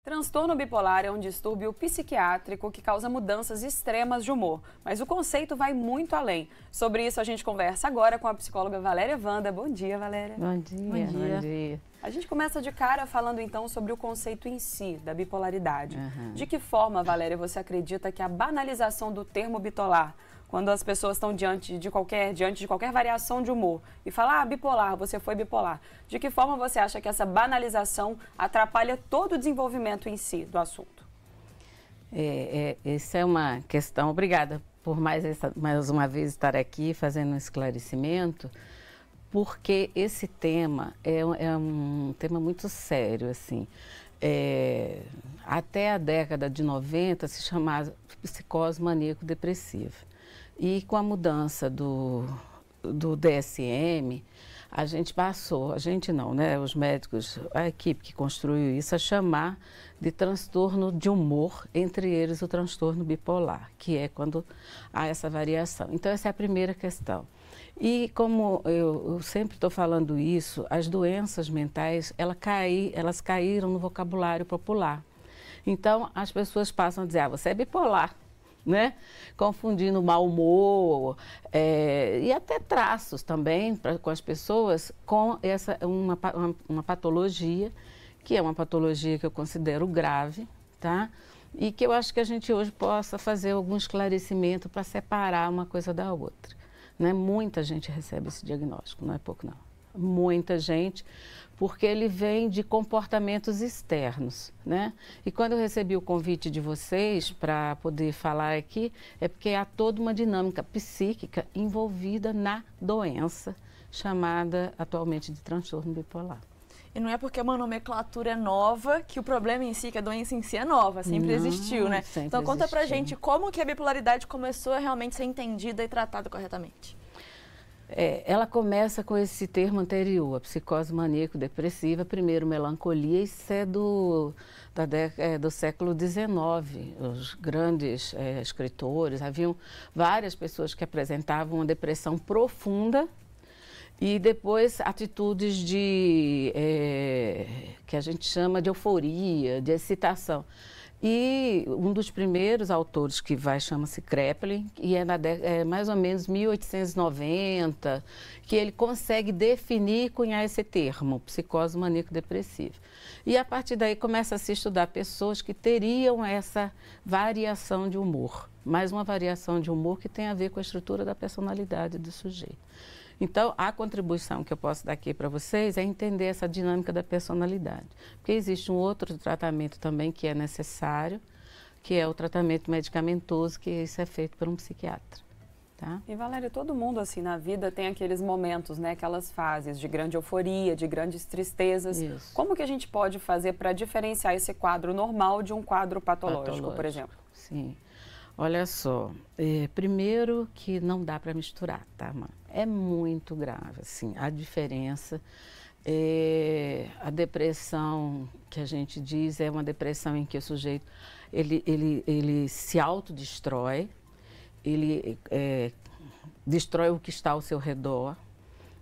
Transtorno bipolar é um distúrbio psiquiátrico que causa mudanças extremas de humor, mas o conceito vai muito além. Sobre isso a gente conversa agora com a psicóloga Valéria Wanda. Bom dia, Valéria. Bom dia. Bom dia. A gente começa de cara falando então sobre o conceito em si, da bipolaridade. De que forma, Valéria, você acredita que a banalização do termo bipolar, quando as pessoas estão diante de qualquer variação de humor e falam, bipolar, você foi bipolar, de que forma você acha que essa banalização atrapalha todo o desenvolvimento em si do assunto? Essa é uma questão, obrigada por mais uma vez estar aqui fazendo um esclarecimento, porque esse tema é um tema muito sério, assim. Até a década de 90 se chamava psicose maníaco-depressiva. E com a mudança do DSM, a gente passou, a gente não, né? Os médicos, a equipe que construiu isso, a chamar de transtorno de humor, entre eles o transtorno bipolar, que é quando há essa variação. Então, essa é a primeira questão. E como eu sempre estou falando isso, as doenças mentais, elas caíram no vocabulário popular. Então, as pessoas passam a dizer, você é bipolar. Né? Confundindo mau humor e até traços também com as pessoas com uma patologia, que é uma patologia que eu considero grave, tá? E que eu acho que a gente hoje possa fazer algum esclarecimento para separar uma coisa da outra. Né? Muita gente recebe esse diagnóstico, não é pouco não. Muita gente, porque ele vem de comportamentos externos, né? E quando eu recebi o convite de vocês para poder falar aqui, é porque há toda uma dinâmica psíquica envolvida na doença, chamada atualmente de transtorno bipolar. E não é porque uma nomenclatura é nova que o problema em si, que a doença em si é nova, sempre existiu, né? Então conta pra gente como que a bipolaridade começou a realmente ser entendida e tratada corretamente. Ela começa com esse termo anterior, a psicose maníaco-depressiva, primeiro melancolia, isso é do século XIX. Os grandes escritores, haviam várias pessoas que apresentavam uma depressão profunda e depois atitudes que a gente chama de euforia, de excitação. E um dos primeiros autores que chama-se Kraepelin, e é mais ou menos 1890, que ele consegue definir e cunhar esse termo, psicose maníaco-depressiva. E a partir daí começa a se estudar pessoas que teriam essa variação de humor, mais uma variação de humor que tem a ver com a estrutura da personalidade do sujeito. Então, a contribuição que eu posso dar aqui para vocês é entender essa dinâmica da personalidade. Porque existe um outro tratamento também que é necessário, que é o tratamento medicamentoso, que isso é feito por um psiquiatra. Tá? E, Valéria, todo mundo assim na vida tem aqueles momentos, né, aquelas fases de grande euforia, de grandes tristezas. Isso. Como que a gente pode fazer para diferenciar esse quadro normal de um quadro patológico, por exemplo? Sim. Olha só, primeiro que não dá para misturar, tá, mãe? É muito grave, assim, a diferença. A depressão que a gente diz é uma depressão em que o sujeito, ele se autodestrói, ele destrói o que está ao seu redor,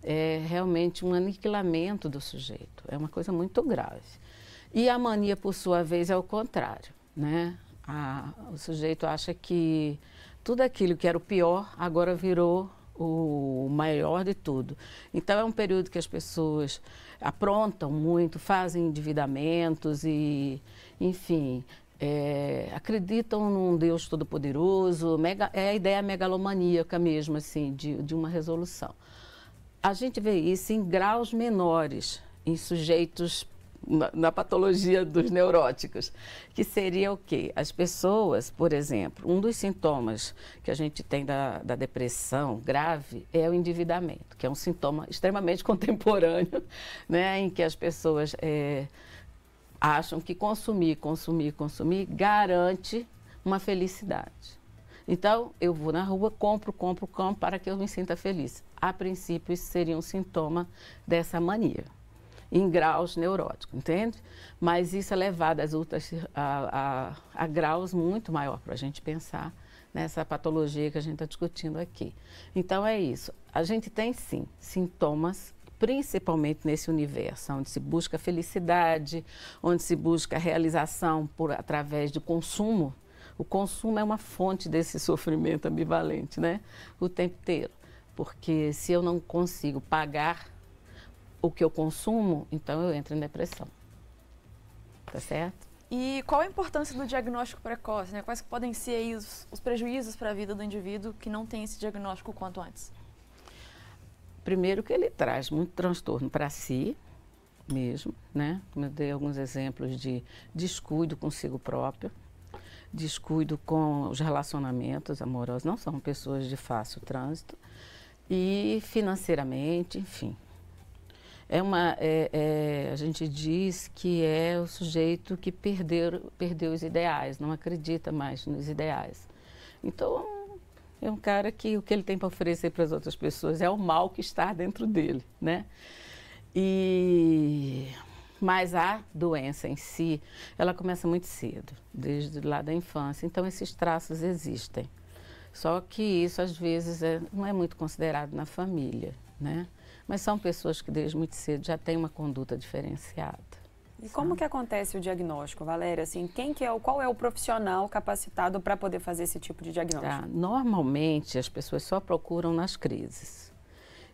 é realmente um aniquilamento do sujeito, é uma coisa muito grave. E a mania, por sua vez, é o contrário, né? O sujeito acha que tudo aquilo que era o pior agora virou o maior de tudo. Então é um período que as pessoas aprontam muito, fazem endividamentos e, enfim, acreditam num Deus todo-poderoso, é a ideia megalomaníaca mesmo, assim, de uma resolução. A gente vê isso em graus menores, em sujeitos na patologia dos neuróticos, que seria o quê? As pessoas, por exemplo, um dos sintomas que a gente tem da depressão grave é o endividamento, que é um sintoma extremamente contemporâneo, né, em que as pessoas acham que consumir garante uma felicidade. Então, eu vou na rua, compro para que eu me sinta feliz. A princípio, isso seria um sintoma dessa mania, em graus neuróticos, entende? Mas isso é levado a graus muito maior para a gente pensar nessa patologia que a gente está discutindo aqui. Então é isso, a gente tem sim sintomas principalmente nesse universo, onde se busca felicidade, onde se busca realização através do consumo. O consumo é uma fonte desse sofrimento ambivalente, né? O tempo inteiro. Porque se eu não consigo pagar o que eu consumo, então eu entro em depressão. Tá certo? E qual a importância do diagnóstico precoce, né? Quais podem ser aí os prejuízos para a vida do indivíduo que não tem esse diagnóstico o quanto antes? Primeiro que ele traz muito transtorno para si mesmo, né? Como eu dei alguns exemplos de descuido consigo próprio, descuido com os relacionamentos amorosos, não são pessoas de fácil trânsito, e financeiramente, enfim. A gente diz que é o sujeito que perdeu os ideais, não acredita mais nos ideais. Então, é um cara que o que ele tem para oferecer para as outras pessoas é o mal que está dentro dele, né? Mas a doença em si, ela começa muito cedo, desde lá da infância. Então, esses traços existem. Só que isso, às vezes, não é muito considerado na família, né? Mas são pessoas que desde muito cedo já têm uma conduta diferenciada. E como que acontece o diagnóstico, Valéria? Assim, qual é o profissional capacitado para poder fazer esse tipo de diagnóstico? Tá. Normalmente as pessoas só procuram nas crises.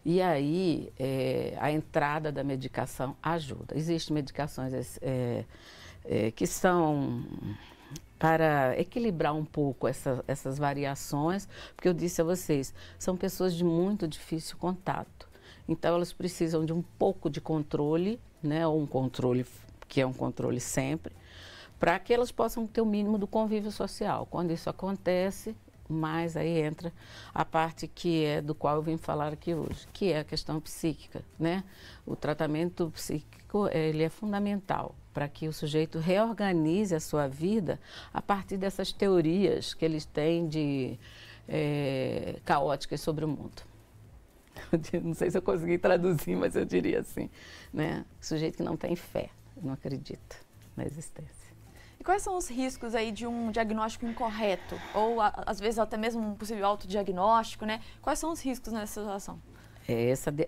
E aí a entrada da medicação ajuda. Existem medicações que são para equilibrar um pouco essas variações, porque eu disse a vocês, são pessoas de muito difícil contato. Então, elas precisam de um pouco de controle, né, ou um controle que é um controle sempre, para que elas possam ter o mínimo do convívio social. Quando isso acontece, mais aí entra a parte que é do qual eu vim falar aqui hoje, que é a questão psíquica, né? O tratamento psíquico, ele é fundamental para que o sujeito reorganize a sua vida a partir dessas teorias que eles têm de caóticas sobre o mundo. Não sei se eu consegui traduzir, mas eu diria assim, né? Sujeito que não tem fé, não acredita na existência. E quais são os riscos aí de um diagnóstico incorreto? Ou, às vezes, até mesmo um possível autodiagnóstico, né? Quais são os riscos nessa situação?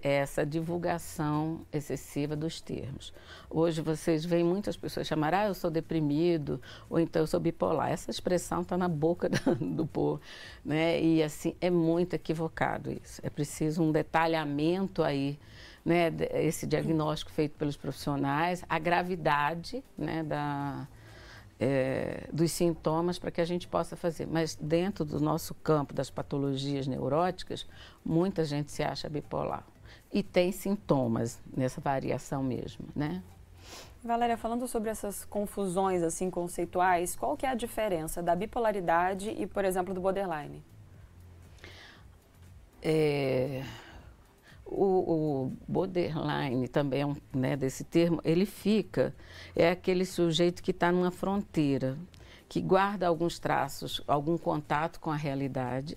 Essa divulgação excessiva dos termos. Hoje vocês veem muitas pessoas chamar, eu sou deprimido, ou então eu sou bipolar. Essa expressão está na boca do povo, né? E assim, é muito equivocado isso. É preciso um detalhamento aí, né? Esse diagnóstico feito pelos profissionais, a gravidade, né? Dos sintomas para que a gente possa fazer. Mas dentro do nosso campo das patologias neuróticas, muita gente se acha bipolar. E tem sintomas nessa variação mesmo, né? Valéria, falando sobre essas confusões assim conceituais, qual que é a diferença da bipolaridade e, por exemplo, do borderline? O borderline também é né, desse termo, ele é aquele sujeito que está numa fronteira, que guarda alguns traços, algum contato com a realidade,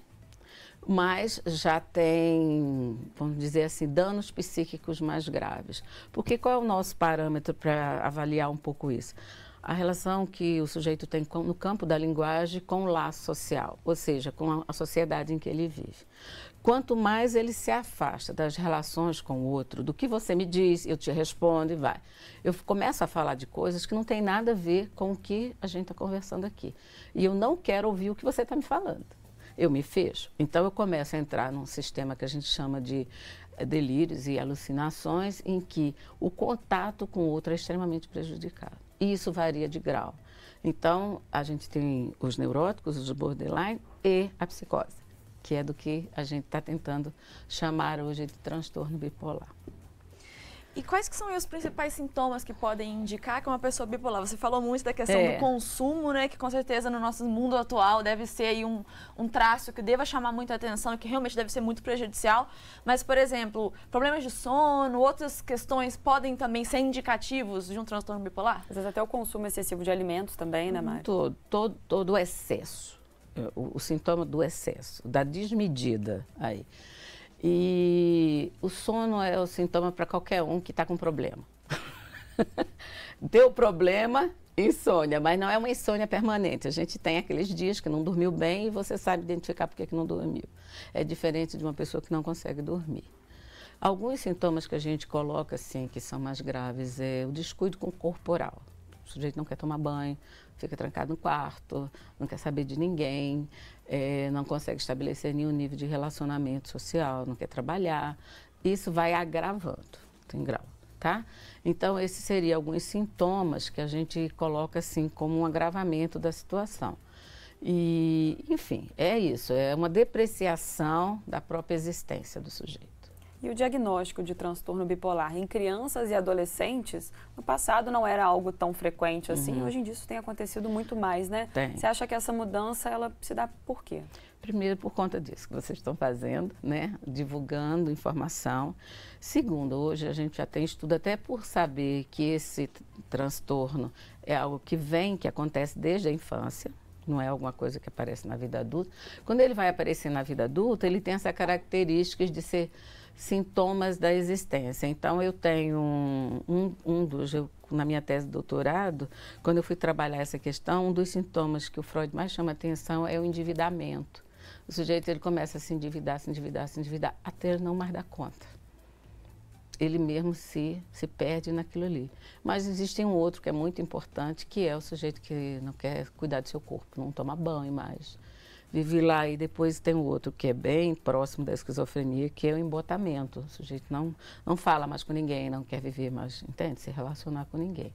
mas já tem, vamos dizer assim, danos psíquicos mais graves. Porque qual é o nosso parâmetro para avaliar um pouco isso? A relação que o sujeito tem no campo da linguagem com o laço social, ou seja, com a sociedade em que ele vive. Quanto mais ele se afasta das relações com o outro, do que você me diz, eu te respondo e vai. Eu começo a falar de coisas que não tem nada a ver com o que a gente está conversando aqui. E eu não quero ouvir o que você está me falando. Eu me fecho. Então, eu começo a entrar num sistema que a gente chama de delírios e alucinações, em que o contato com o outro é extremamente prejudicado. E isso varia de grau. Então, a gente tem os neuróticos, os borderline e a psicose, que é do que a gente está tentando chamar hoje de transtorno bipolar. E quais que são os principais sintomas que podem indicar que uma pessoa bipolar? Você falou muito da questão do consumo, né? Que com certeza no nosso mundo atual deve ser aí um traço que deva chamar muita atenção e que realmente deve ser muito prejudicial. Mas, por exemplo, problemas de sono, outras questões podem também ser indicativos de um transtorno bipolar? Às vezes até o consumo excessivo de alimentos também, né, Mari? Todo o excesso. O sintoma do excesso, da desmedida aí. E o sono é o sintoma para qualquer um que está com problema. Deu problema, insônia, mas não é uma insônia permanente. A gente tem aqueles dias que não dormiu bem e você sabe identificar por que não dormiu. É diferente de uma pessoa que não consegue dormir. Alguns sintomas que a gente coloca, assim, que são mais graves, é o descuido com o corporal. O sujeito não quer tomar banho, fica trancado no quarto, não quer saber de ninguém, não consegue estabelecer nenhum nível de relacionamento social, não quer trabalhar. Isso vai agravando, tem grau, tá? Então, esses seriam alguns sintomas que a gente coloca, assim, como um agravamento da situação. E, enfim, é isso, é uma depreciação da própria existência do sujeito. E o diagnóstico de transtorno bipolar em crianças e adolescentes, no passado não era algo tão frequente assim, hoje em dia isso tem acontecido muito mais, né? Tem. Você acha que essa mudança, ela se dá por quê? Primeiro, por conta disso que vocês estão fazendo, né? Divulgando informação. Segundo, hoje a gente já tem estudo até por saber que esse transtorno é algo que acontece desde a infância. Não é alguma coisa que aparece na vida adulta. Quando ele vai aparecer na vida adulta, ele tem essa característica de ser sintomas da existência. Então, eu tenho na minha tese de doutorado, quando eu fui trabalhar essa questão, um dos sintomas que o Freud mais chama atenção é o endividamento. O sujeito, ele começa a se endividar, até ele não mais dar conta. Ele mesmo se perde naquilo ali. Mas existe um outro que é muito importante, que é o sujeito que não quer cuidar do seu corpo, não toma banho mais. Vive lá, e depois tem o outro que é bem próximo da esquizofrenia, que é o embotamento. O sujeito não fala mais com ninguém, não quer viver mais, entende? Se relacionar com ninguém.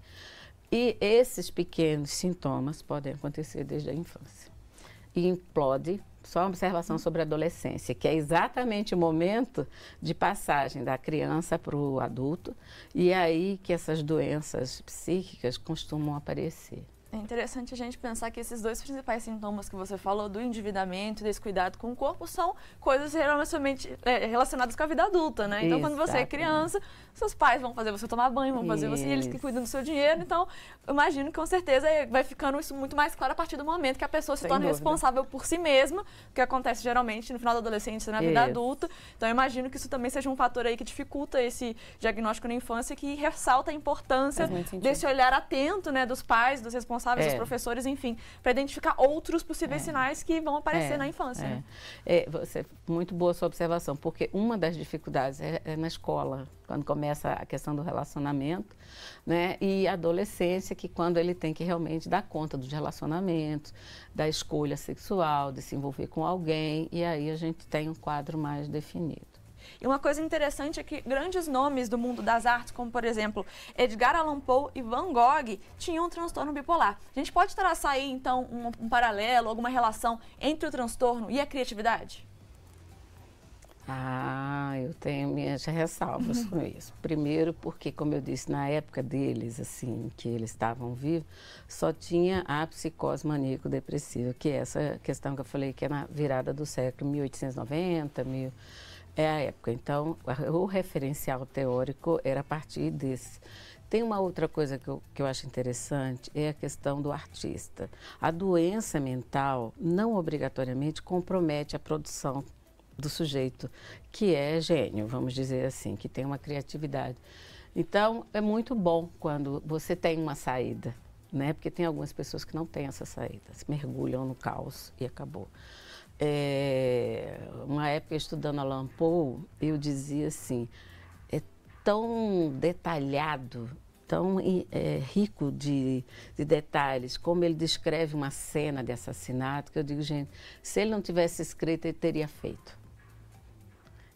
E esses pequenos sintomas podem acontecer desde a infância. E implode. Só uma observação sobre a adolescência, que é exatamente o momento de passagem da criança para o adulto, e é aí que essas doenças psíquicas costumam aparecer. É interessante a gente pensar que esses dois principais sintomas que você falou, do endividamento e desse cuidado com o corpo, são coisas relacionadas com a vida adulta, né? Então, quando você é criança, seus pais vão fazer você tomar banho, vão fazer você, eles que cuidam do seu dinheiro. Então, eu imagino que com certeza vai ficando isso muito mais claro a partir do momento que a pessoa se torna responsável por si mesma, que acontece geralmente no final da adolescência e na vida adulta. Então, eu imagino que isso também seja um fator aí que dificulta esse diagnóstico na infância, que ressalta a importância desse olhar atento, né, dos pais, dos responsáveis, dos professores, enfim, para identificar outros possíveis sinais que vão aparecer na infância. Né? Muito boa sua observação, porque uma das dificuldades é na escola, quando começa a questão do relacionamento, né? E a adolescência, que quando ele tem que realmente dar conta dos relacionamentos, da escolha sexual, de se envolver com alguém, e aí a gente tem um quadro mais definido. E uma coisa interessante é que grandes nomes do mundo das artes, como por exemplo Edgar Allan Poe e Van Gogh, tinham um transtorno bipolar. A gente pode traçar aí então um paralelo, alguma relação entre o transtorno e a criatividade? Eu tenho minhas ressalvas com isso. Primeiro porque, como eu disse, na época deles, assim, que eles estavam vivos, só tinha a psicose maníaco-depressiva, que é essa questão que eu falei, que é na virada do século 1890, é a época. Então, o referencial teórico era a partir desse. Tem uma outra coisa que eu acho interessante, é a questão do artista. A doença mental não obrigatoriamente compromete a produção do sujeito, que é gênio, vamos dizer assim, que tem uma criatividade. Então, é muito bom quando você tem uma saída, né? Porque tem algumas pessoas que não têm essa saída, se mergulham no caos e acabou. Uma época, estudando Allan Poe, eu dizia assim, é tão detalhado, tão rico de detalhes, como ele descreve uma cena de assassinato, que eu digo, gente, se ele não tivesse escrito, ele teria feito.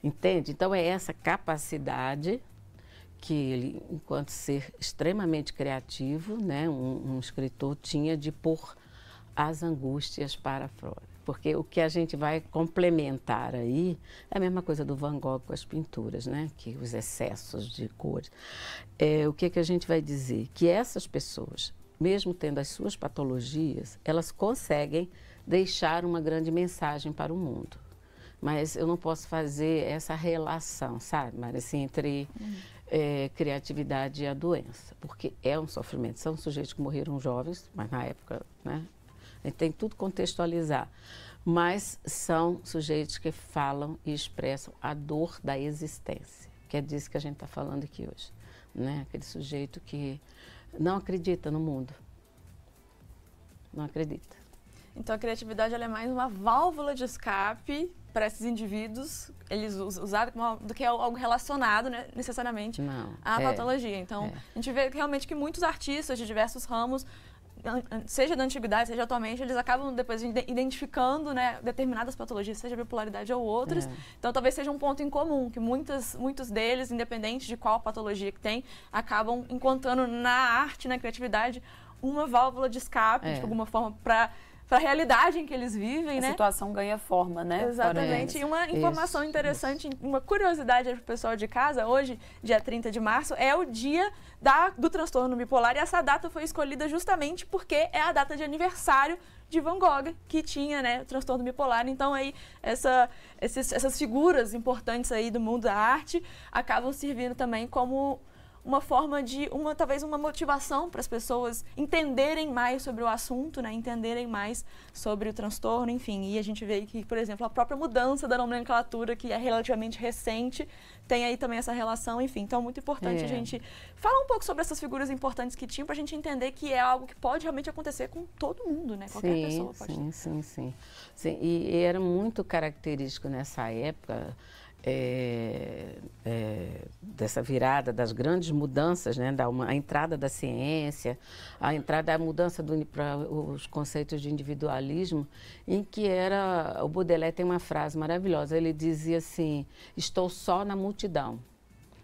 Entende? Então, é essa capacidade que ele, enquanto ser extremamente criativo, né, um escritor, tinha de pôr as angústias para fora. Porque o que a gente vai complementar aí é a mesma coisa do Van Gogh com as pinturas, né? Que os excessos de cores. O que a gente vai dizer? Que essas pessoas, mesmo tendo as suas patologias, elas conseguem deixar uma grande mensagem para o mundo. Mas eu não posso fazer essa relação, sabe, Mari, assim, entre criatividade e a doença, porque é um sofrimento. São sujeitos que morreram jovens, mas na época, né? A gente tem tudo contextualizar, mas são sujeitos que falam e expressam a dor da existência, que é disso que a gente está falando aqui hoje, né? Aquele sujeito que não acredita no mundo, não acredita. Então a criatividade ela é mais uma válvula de escape para esses indivíduos, eles usaram do que é algo relacionado, né, necessariamente à patologia. Então, a gente vê realmente que muitos artistas de diversos ramos, seja da antiguidade, seja atualmente, eles acabam depois identificando, né, determinadas patologias, seja bipolaridade ou outras. Então, talvez seja um ponto em comum, que muitos deles, independente de qual patologia que tem, acabam encontrando na arte, na criatividade, uma válvula de escape, de alguma forma, para a realidade em que eles vivem, né? A situação ganha forma, né? Exatamente. E uma informação interessante, uma curiosidade para o pessoal de casa, hoje, dia 30 de março, é o dia do transtorno bipolar, e essa data foi escolhida justamente porque é a data de aniversário de Van Gogh, que tinha, né, o transtorno bipolar. Então, aí, essas figuras importantes aí do mundo da arte acabam servindo também como uma forma de, talvez uma motivação para as pessoas entenderem mais sobre o assunto, né? Entenderem mais sobre o transtorno, enfim. E a gente vê que, por exemplo, a própria mudança da nomenclatura, que é relativamente recente, tem aí também essa relação, enfim. Então, é muito importante a gente falar um pouco sobre essas figuras importantes que tinham, para a gente entender que é algo que pode realmente acontecer com todo mundo, né? Qualquer pessoa pode ter. Sim. E era muito característico nessa época, dessa virada, das grandes mudanças, né, a entrada da ciência, a mudança para os conceitos de individualismo, em que o Baudelaire tem uma frase maravilhosa, ele dizia assim: estou só na multidão.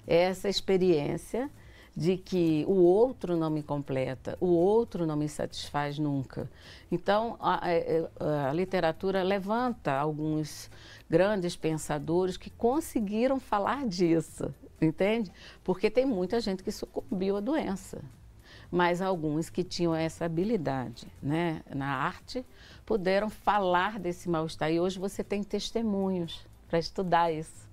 Essa experiência de que o outro não me completa, o outro não me satisfaz nunca. Então, a literatura levanta alguns grandes pensadores que conseguiram falar disso, entende? Porque tem muita gente que sucumbiu à doença, mas alguns que tinham essa habilidade, né, na arte, puderam falar desse mal-estar. E hoje você tem testemunhos para estudar isso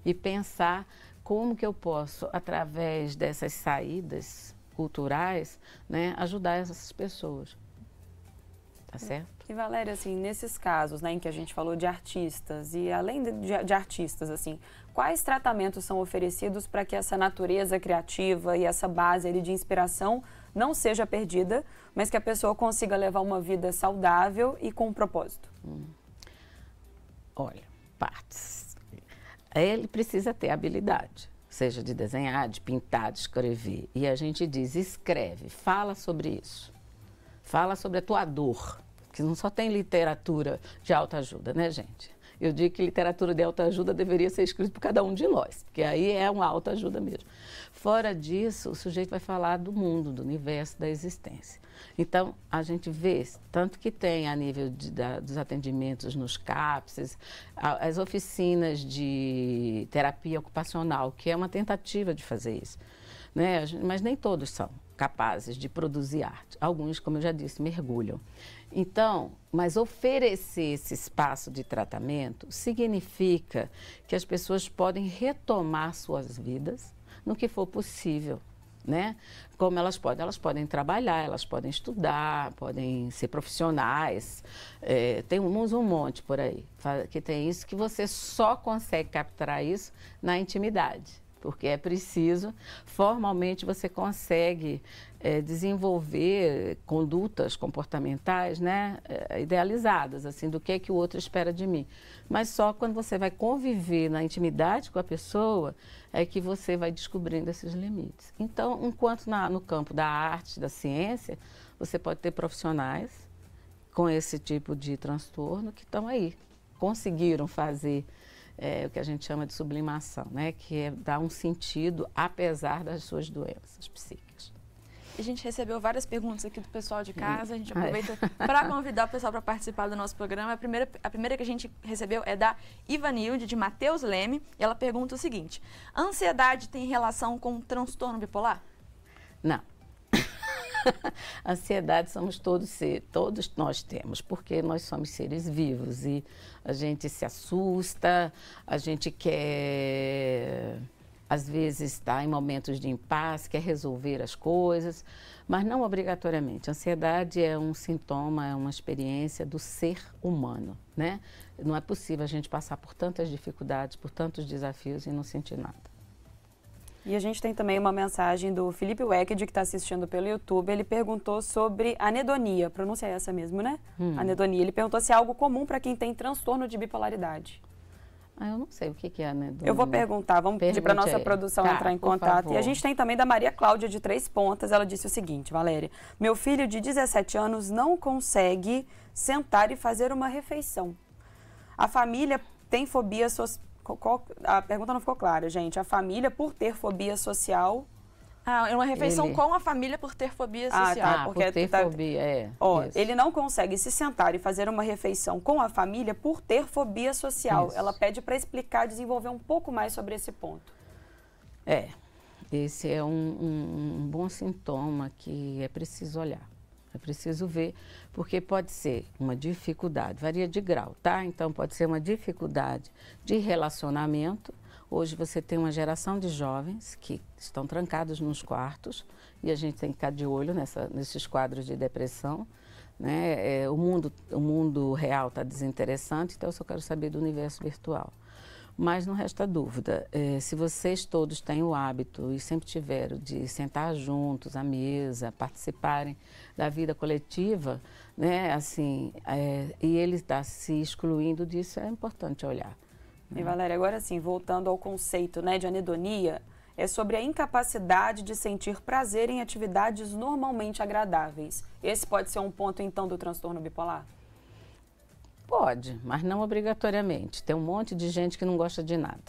e pensar como que eu posso, através dessas saídas culturais, né, ajudar essas pessoas. Tá certo? E, Valéria, assim, nesses casos, né, em que a gente falou de artistas, e além de artistas, assim, quais tratamentos são oferecidos para que essa natureza criativa e essa base ali de inspiração não seja perdida, mas que a pessoa consiga levar uma vida saudável e com um propósito? Olha, partes. Ele precisa ter habilidade, seja de desenhar, de pintar, de escrever. E a gente diz, escreve, fala sobre isso. Fala sobre a tua dor, que não só tem literatura de autoajuda, né, gente? Eu digo que literatura de autoajuda deveria ser escrita por cada um de nós, porque aí é uma autoajuda mesmo. Fora disso, o sujeito vai falar do mundo, do universo, da existência. Então, a gente vê, tanto que tem a nível dos atendimentos nos CAPS, as oficinas de terapia ocupacional, que é uma tentativa de fazer isso, né? Mas nem todos são capazes de produzir arte. Alguns, como eu já disse, mergulham. Então, mas oferecer esse espaço de tratamento significa que as pessoas podem retomar suas vidas no que for possível, né? Como elas podem trabalhar, elas podem estudar, podem ser profissionais. Tem um monte por aí que tem isso, que você só consegue capturar isso na intimidade. Porque é preciso, formalmente você consegue desenvolver condutas comportamentais, né, idealizadas, assim, do que o outro espera de mim. Mas só quando você vai conviver na intimidade com a pessoa é que você vai descobrindo esses limites. Então, enquanto no campo da arte, da ciência, você pode ter profissionais com esse tipo de transtorno que estão aí, conseguiram fazer o que a gente chama de sublimação, né? Que é dar um sentido apesar das suas doenças psíquicas. A gente recebeu várias perguntas aqui do pessoal de casa, a gente aproveita para convidar o pessoal para participar do nosso programa. A primeira que a gente recebeu é da Ivanilde, de Matheus Leme, e ela pergunta o seguinte: a ansiedade tem relação com transtorno bipolar? Não. Ansiedade todos nós temos, porque nós somos seres vivos e a gente se assusta, a gente quer, às vezes, estar em momentos de impasse, quer resolver as coisas, mas não obrigatoriamente. A ansiedade é um sintoma, é uma experiência do ser humano, né? Não é possível a gente passar por tantas dificuldades, por tantos desafios e não sentir nada. E a gente tem também uma mensagem do Felipe Wecked, que está assistindo pelo YouTube. Ele perguntou sobre anedonia. Pronúncia é essa mesmo, né? Anedonia. Ele perguntou se é algo comum para quem tem transtorno de bipolaridade. Eu não sei o que é, né? Eu vou perguntar, vamos pedir para nossa produção entrar em contato. Favor. E a gente tem também da Maria Cláudia, de Três Pontas. Ela disse o seguinte, Valéria: meu filho de 17 anos não consegue sentar e fazer uma refeição. A família tem fobia social. A pergunta não ficou clara, gente. A família, por ter fobia social... é uma refeição com a família por ter fobia social. Porque por ter fobia, ele não consegue se sentar e fazer uma refeição com a família por ter fobia social. Isso. Ela pede para explicar, desenvolver um pouco mais sobre esse ponto. Esse é um bom sintoma que é preciso olhar. É preciso ver, porque pode ser uma dificuldade, varia de grau, tá? Então, pode ser uma dificuldade de relacionamento. Hoje você tem uma geração de jovens que estão trancados nos quartos e a gente tem que ficar de olho nesses quadros de depressão, né? O mundo real está desinteressante, então eu só quero saber do universo virtual. Mas não resta dúvida, se vocês todos têm o hábito e sempre tiveram de sentar juntos à mesa, participarem da vida coletiva, né, assim, e ele está se excluindo disso, é importante olhar. E Valéria, agora sim, voltando ao conceito, né, de anedonia, é sobre a incapacidade de sentir prazer em atividades normalmente agradáveis. Esse pode ser um ponto, então, do transtorno bipolar? Pode, mas não obrigatoriamente. Tem um monte de gente que não gosta de nada.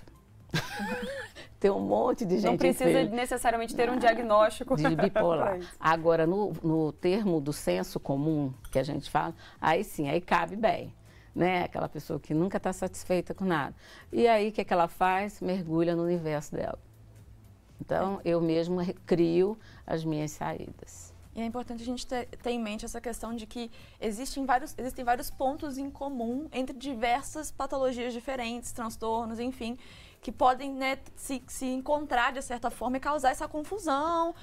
Tem um monte de gente... Não precisa necessariamente ter um diagnóstico de bipolar. Agora, no termo do senso comum que a gente fala, aí sim, aí cabe bem. Né? Aquela pessoa que nunca está satisfeita com nada. E aí, o que ela faz? Mergulha no universo dela. Então, eu mesma crio as minhas saídas. E é importante a gente ter em mente essa questão de que existem vários pontos em comum entre diversas patologias diferentes, transtornos, enfim, que podem, né, se encontrar de certa forma e causar essa confusão.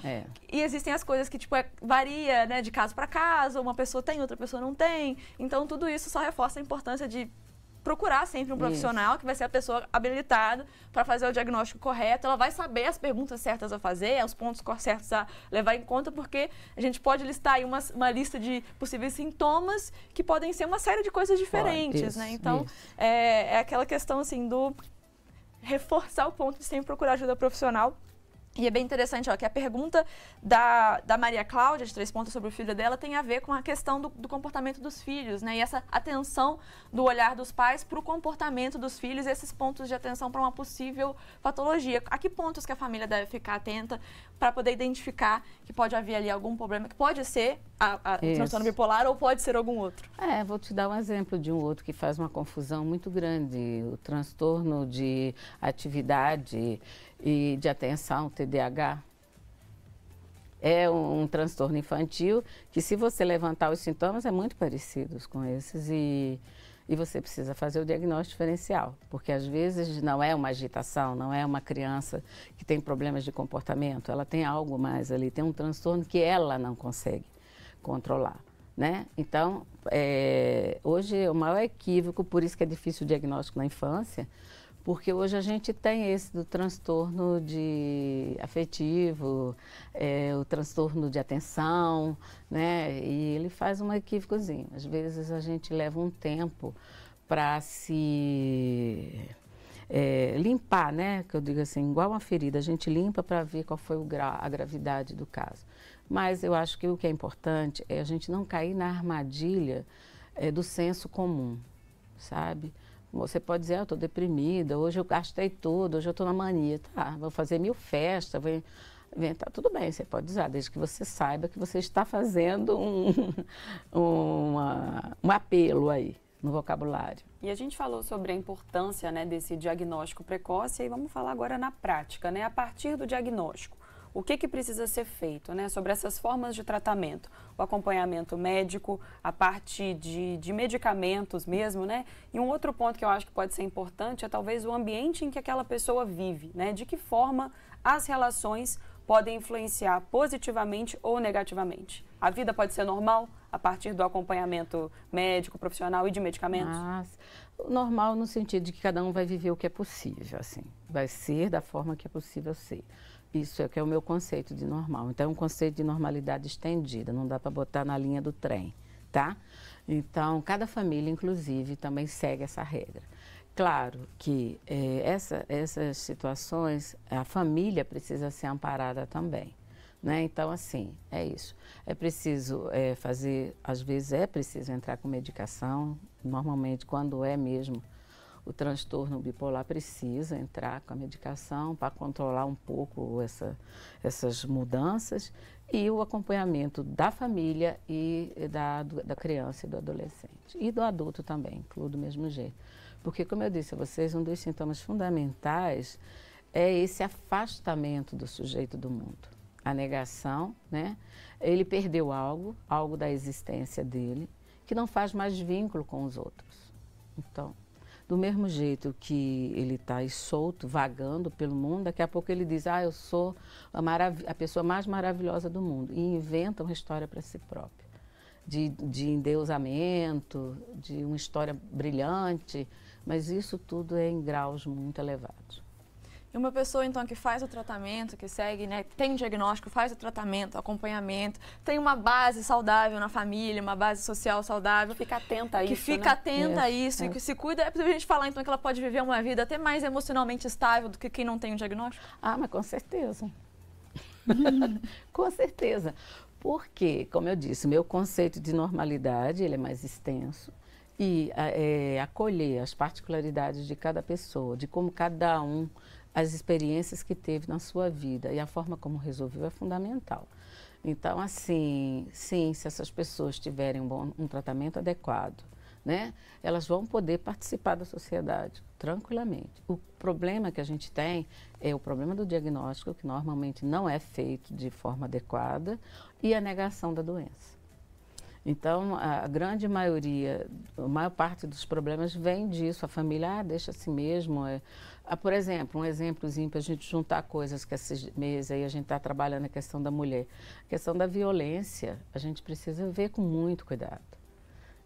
E existem as coisas que varia, né, de caso para caso, uma pessoa tem, outra pessoa não tem. Então tudo isso só reforça a importância de procurar sempre um profissional que vai ser a pessoa habilitada para fazer o diagnóstico correto. Ela vai saber as perguntas certas a fazer, os pontos certos a levar em conta, porque a gente pode listar aí uma lista de possíveis sintomas que podem ser uma série de coisas diferentes, né? Então, é aquela questão, assim, do reforçar o ponto de sempre procurar ajuda profissional. E é bem interessante, que a pergunta da Maria Cláudia, de Três Pontas, sobre o filho dela, tem a ver com a questão do comportamento dos filhos, né? E essa atenção do olhar dos pais para o comportamento dos filhos, esses pontos de atenção para uma possível patologia. A que pontos que a família deve ficar atenta para poder identificar que pode haver ali algum problema, que pode ser o transtorno bipolar ou pode ser algum outro? Vou te dar um exemplo de um outro que faz uma confusão muito grande, o transtorno de atividade e de atenção, TDAH. É um transtorno infantil que, se você levantar os sintomas, é muito parecidos com esses e você precisa fazer o diagnóstico diferencial, porque às vezes não é uma agitação, não é uma criança que tem problemas de comportamento, ela tem algo mais ali, tem um transtorno que ela não consegue controlar, né? Então, hoje é o maior equívoco, por isso que é difícil o diagnóstico na infância, porque hoje a gente tem esse do transtorno afetivo, o transtorno de atenção, né? E ele faz um equívocozinho. Às vezes a gente leva um tempo para se limpar, né? Que eu digo assim, igual uma ferida, a gente limpa para ver qual foi a gravidade do caso. Mas eu acho que o que é importante é a gente não cair na armadilha do senso comum, sabe? Você pode dizer, eu estou deprimida, hoje eu gastei tudo, hoje eu estou na mania. Tá, vou fazer 1000 festas, vou inventar. Tudo bem, você pode usar, desde que você saiba que você está fazendo um apelo aí no vocabulário. E a gente falou sobre a importância, né, desse diagnóstico precoce, e vamos falar agora na prática, né? A partir do diagnóstico, o que precisa ser feito, né, sobre essas formas de tratamento? O acompanhamento médico, a parte de medicamentos mesmo, né? E um outro ponto que eu acho que pode ser importante é talvez o ambiente em que aquela pessoa vive, né? De que forma as relações podem influenciar positivamente ou negativamente. A vida pode ser normal a partir do acompanhamento médico, profissional e de medicamentos? Normal no sentido de que cada um vai viver o que é possível, assim. Vai ser da forma que é possível ser. Isso é que é o meu conceito de normal. Então, é um conceito de normalidade estendida, não dá para botar na linha do trem, tá? Então, cada família, inclusive, também segue essa regra. Claro que essas situações, a família precisa ser amparada também, né? Então, assim, é isso. É preciso fazer, às vezes é preciso entrar com medicação, normalmente quando é mesmo o transtorno bipolar precisa entrar com a medicação para controlar um pouco essas mudanças e o acompanhamento da família e da criança e do adolescente. E do adulto também, incluo do mesmo jeito. Porque, como eu disse a vocês, um dos sintomas fundamentais é esse afastamento do sujeito do mundo. A negação, né? Ele perdeu algo da existência dele, que não faz mais vínculo com os outros. Então, do mesmo jeito que ele está aí solto, vagando pelo mundo, daqui a pouco ele diz, eu sou a pessoa mais maravilhosa do mundo. E inventa uma história para si próprio, de endeusamento, de uma história brilhante, mas isso tudo é em graus muito elevados. E uma pessoa, então, que faz o tratamento, que segue, né, tem um diagnóstico, faz o tratamento, acompanhamento, tem uma base saudável na família, uma base social saudável. Fica atenta a isso, que fica atenta a isso e que se cuida. É pra gente falar, então, que ela pode viver uma vida até mais emocionalmente estável do que quem não tem um diagnóstico? Mas com certeza. Com certeza. Porque, como eu disse, meu conceito de normalidade, ele é mais extenso. E acolher as particularidades de cada pessoa, de como cada um, as experiências que teve na sua vida e a forma como resolveu é fundamental. Então, assim, sim, se essas pessoas tiverem um tratamento adequado, né, elas vão poder participar da sociedade tranquilamente. O problema que a gente tem é o problema do diagnóstico, que normalmente não é feito de forma adequada, e a negação da doença. Então, a grande maioria, a maior parte dos problemas vem disso. A família, deixa assim mesmo. Por exemplo, um exemplozinho para a gente juntar coisas que esses meses aí a gente está trabalhando a questão da mulher. A questão da violência, a gente precisa ver com muito cuidado.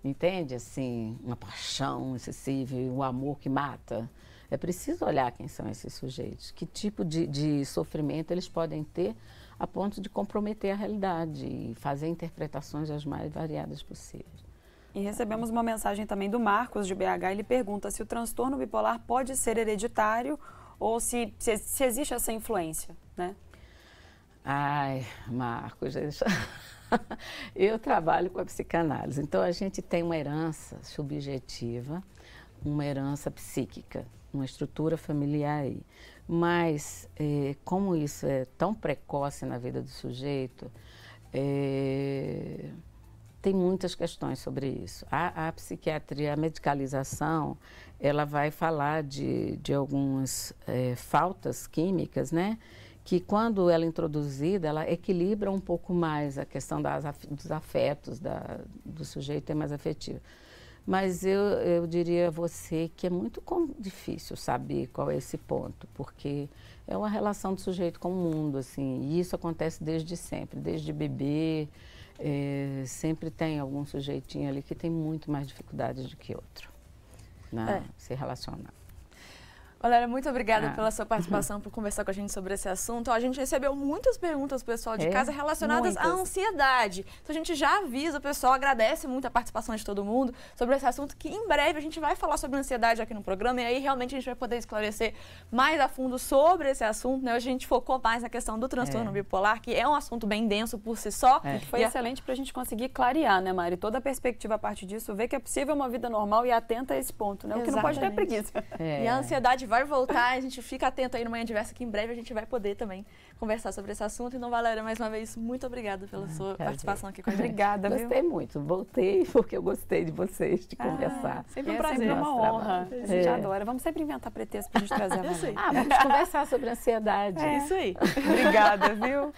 Entende? Assim, uma paixão excessiva, um amor que mata. É preciso olhar quem são esses sujeitos, que tipo de sofrimento eles podem ter a ponto de comprometer a realidade e fazer interpretações as mais variadas possíveis. E recebemos uma mensagem também do Marcos, de BH. Ele pergunta se o transtorno bipolar pode ser hereditário ou se existe essa influência, né? Ai, Marcos, eu trabalho com a psicanálise, então a gente tem uma herança subjetiva, uma herança psíquica, uma estrutura familiar aí. Mas, como isso é tão precoce na vida do sujeito, tem muitas questões sobre isso. A psiquiatria, a medicalização, ela vai falar de algumas faltas químicas, né? Que quando ela é introduzida, ela equilibra um pouco mais a questão dos afetos, do sujeito ter mais afetivo. Mas eu diria a você que é muito difícil saber qual é esse ponto, porque é uma relação do sujeito com o mundo, assim, e isso acontece desde sempre, desde bebê, sempre tem algum sujeitinho ali que tem muito mais dificuldades do que outro, né, se relacionar. Valéria, muito obrigada pela sua participação, por conversar com a gente sobre esse assunto. A gente recebeu muitas perguntas, pessoal, de casa relacionadas à ansiedade. Então, a gente já avisa o pessoal, agradece muito a participação de todo mundo sobre esse assunto, que em breve a gente vai falar sobre ansiedade aqui no programa, e aí realmente a gente vai poder esclarecer mais a fundo sobre esse assunto, né? Hoje a gente focou mais na questão do transtorno bipolar, que é um assunto bem denso por si só. Foi excelente para a gente conseguir clarear, né, Mari? Toda a perspectiva a partir disso, ver que é possível uma vida normal e atenta a esse ponto, né? O que não pode ter é preguiça. E a ansiedade vai voltar, a gente fica atento aí no Manhã Diversa, que em breve a gente vai poder também conversar sobre esse assunto. Então, Valéria, mais uma vez, muito obrigada pela sua participação aqui com a gente. Obrigada, viu? Gostei muito, voltei porque eu gostei de vocês, de conversar. Sempre um prazer, sempre uma honra. A gente adora. Vamos sempre inventar pretexto pra gente trazer a Valéria. Vamos conversar sobre ansiedade. Isso aí. Obrigada, viu?